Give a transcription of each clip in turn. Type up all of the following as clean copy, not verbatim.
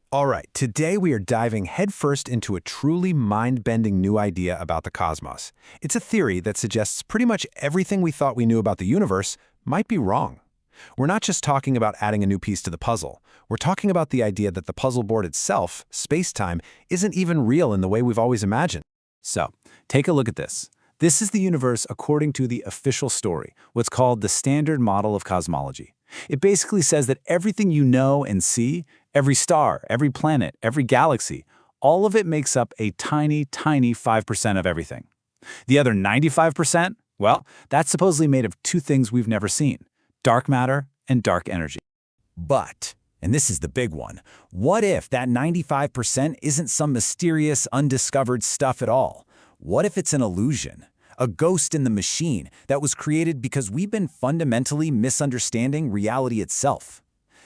All right, today we are diving headfirst into a truly mind-bending new idea about the cosmos. It's a theory that suggests pretty much everything we thought we knew about the universe might be wrong. We're not just talking about adding a new piece to the puzzle. We're talking about the idea that the puzzle board itself, space-time, isn't even real in the way we've always imagined. So, take a look at this. This is the universe according to the official story, what's called the Standard Model of Cosmology. It basically says that everything you know and see, every star, every planet, every galaxy, all of it makes up a tiny, tiny 5% of everything. The other 95%, well, that's supposedly made of two things we've never seen: dark matter and dark energy. But, and this is the big one, what if that 95% isn't some mysterious, undiscovered stuff at all? What if it's an illusion? A ghost in the machine that was created because we've been fundamentally misunderstanding reality itself.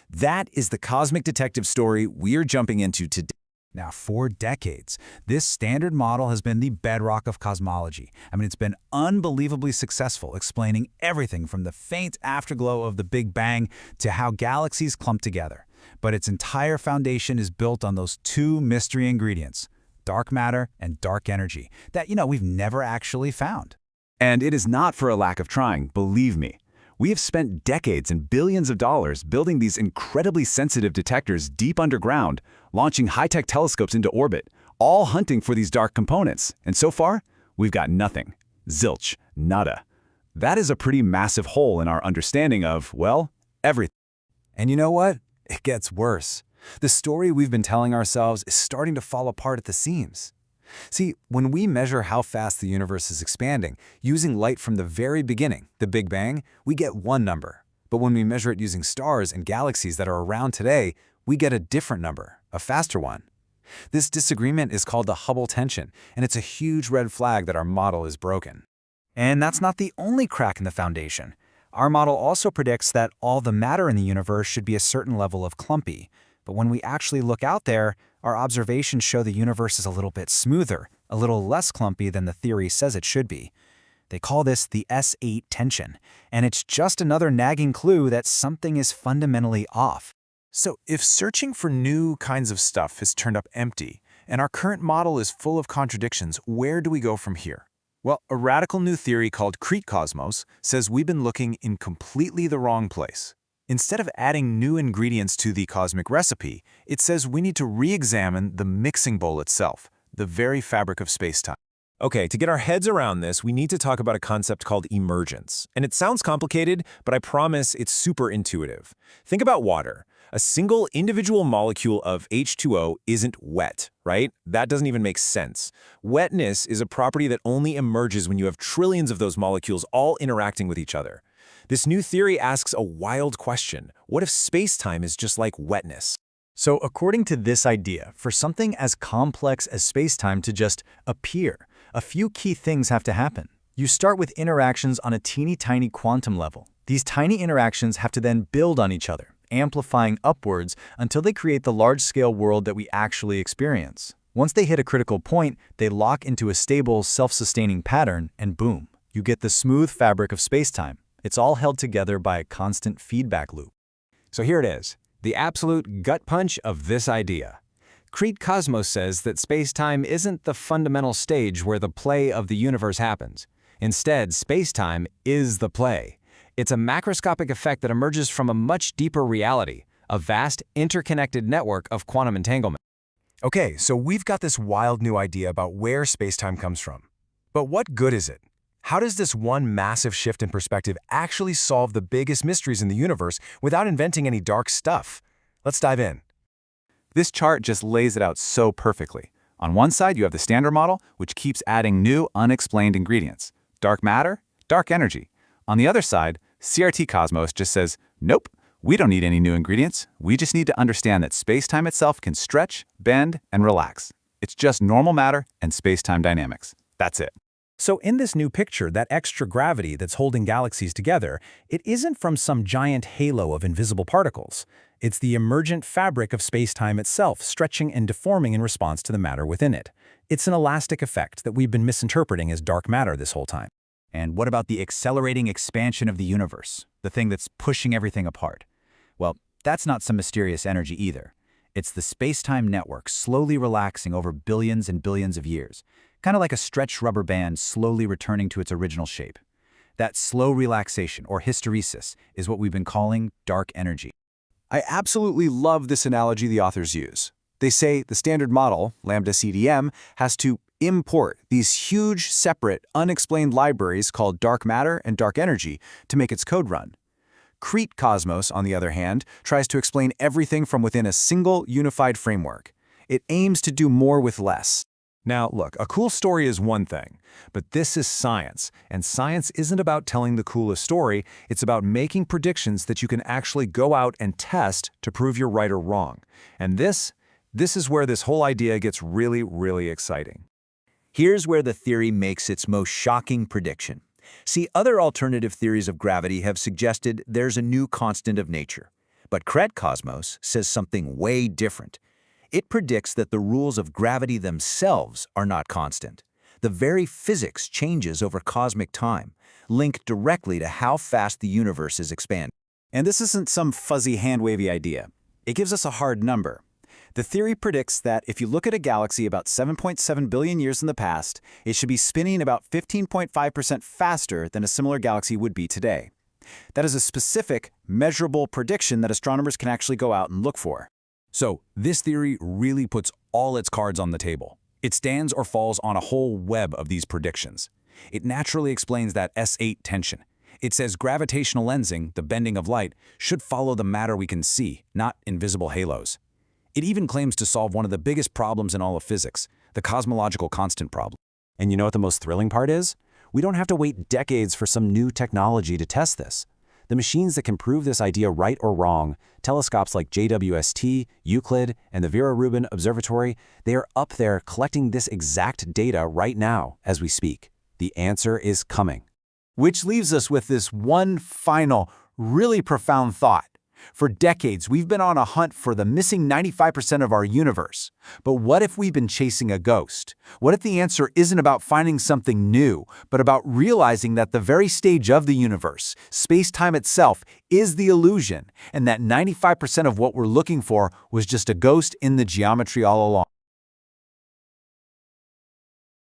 That is the cosmic detective story we're jumping into today. Now, for decades, this standard model has been the bedrock of cosmology. It's been unbelievably successful, explaining everything from the faint afterglow of the Big Bang to how galaxies clump together. But its entire foundation is built on those two mystery ingredients: dark matter and dark energy, that, we've never actually found. And it is not for a lack of trying, believe me. We have spent decades and billions of dollars building these incredibly sensitive detectors deep underground, launching high-tech telescopes into orbit, all hunting for these dark components. And so far, we've got nothing. Zilch. Nada. That is a pretty massive hole in our understanding of, well, everything. And you know what? It gets worse. The story we've been telling ourselves is starting to fall apart at the seams. See, when we measure how fast the universe is expanding, using light from the very beginning, the Big Bang, we get one number. But when we measure it using stars and galaxies that are around today, we get a different number, a faster one. This disagreement is called the Hubble tension, and it's a huge red flag that our model is broken. And that's not the only crack in the foundation. Our model also predicts that all the matter in the universe should be a certain level of clumpy. But when we actually look out there, our observations show the universe is a little bit smoother, a little less clumpy than the theory says it should be. They call this the S8 tension, and it's just another nagging clue that something is fundamentally off. So if searching for new kinds of stuff has turned up empty, and our current model is full of contradictions, where do we go from here? Well, a radical new theory called CRET Cosmos says we've been looking in completely the wrong place. Instead of adding new ingredients to the cosmic recipe, it says we need to re-examine the mixing bowl itself, the very fabric of space-time. Okay, to get our heads around this, we need to talk about a concept called emergence. And it sounds complicated, but I promise it's super intuitive. Think about water. A single individual molecule of H2O isn't wet, right? That doesn't even make sense. Wetness is a property that only emerges when you have trillions of those molecules all interacting with each other. This new theory asks a wild question. What if space-time is just like wetness? So according to this idea, for something as complex as space-time to just appear, a few key things have to happen. You start with interactions on a teeny-tiny quantum level. These tiny interactions have to then build on each other, amplifying upwards until they create the large-scale world that we actually experience. Once they hit a critical point, they lock into a stable, self-sustaining pattern, and boom, you get the smooth fabric of space-time. It's all held together by a constant feedback loop. So here it is, the absolute gut punch of this idea. CRET Cosmos says that space-time isn't the fundamental stage where the play of the universe happens. Instead, space-time is the play. It's a macroscopic effect that emerges from a much deeper reality, a vast, interconnected network of quantum entanglement. Okay, so we've got this wild new idea about where space-time comes from. But what good is it? How does this one massive shift in perspective actually solve the biggest mysteries in the universe without inventing any dark stuff? Let's dive in. This chart just lays it out so perfectly. On one side, you have the standard model, which keeps adding new, unexplained ingredients: dark matter, dark energy. On the other side, CRT Cosmos just says, nope, we don't need any new ingredients. We just need to understand that space-time itself can stretch, bend, and relax. It's just normal matter and space-time dynamics. That's it. So in this new picture, that extra gravity that's holding galaxies together, it isn't from some giant halo of invisible particles. It's the emergent fabric of space-time itself, stretching and deforming in response to the matter within it. It's an elastic effect that we've been misinterpreting as dark matter this whole time. And what about the accelerating expansion of the universe, the thing that's pushing everything apart? Well, that's not some mysterious energy either. It's the space-time network slowly relaxing over billions and billions of years, kind of like a stretched rubber band slowly returning to its original shape. That slow relaxation, or hysteresis, is what we've been calling dark energy. I absolutely love this analogy the authors use. They say the standard model, ΛCDM, has to import these huge, separate, unexplained libraries called dark matter and dark energy to make its code run. CRET Cosmos, on the other hand, tries to explain everything from within a single, unified framework. It aims to do more with less. Now, look, a cool story is one thing, but this is science, and science isn't about telling the coolest story, it's about making predictions that you can actually go out and test to prove you're right or wrong. And this is where this whole idea gets really, really exciting. Here's where the theory makes its most shocking prediction. See, other alternative theories of gravity have suggested there's a new constant of nature. But CRET Cosmos says something way different. It predicts that the rules of gravity themselves are not constant. The very physics changes over cosmic time, linked directly to how fast the universe is expanding. And this isn't some fuzzy hand-wavy idea. It gives us a hard number. The theory predicts that if you look at a galaxy about 7.7 billion years in the past, it should be spinning about 15.5% faster than a similar galaxy would be today. That is a specific, measurable prediction that astronomers can actually go out and look for. So, this theory really puts all its cards on the table. It stands or falls on a whole web of these predictions. It naturally explains that S8 tension. It says gravitational lensing, the bending of light, should follow the matter we can see, not invisible halos. It even claims to solve one of the biggest problems in all of physics, the cosmological constant problem. And you know what the most thrilling part is? We don't have to wait decades for some new technology to test this. The machines that can prove this idea right or wrong, telescopes like JWST, Euclid, and the Vera Rubin Observatory, they are up there collecting this exact data right now as we speak. The answer is coming. Which leaves us with this one final, really profound thought. For decades, we've been on a hunt for the missing 95% of our universe. But what if we've been chasing a ghost? What if the answer isn't about finding something new, but about realizing that the very stage of the universe, space-time itself, is the illusion, and that 95% of what we're looking for was just a ghost in the geometry all along?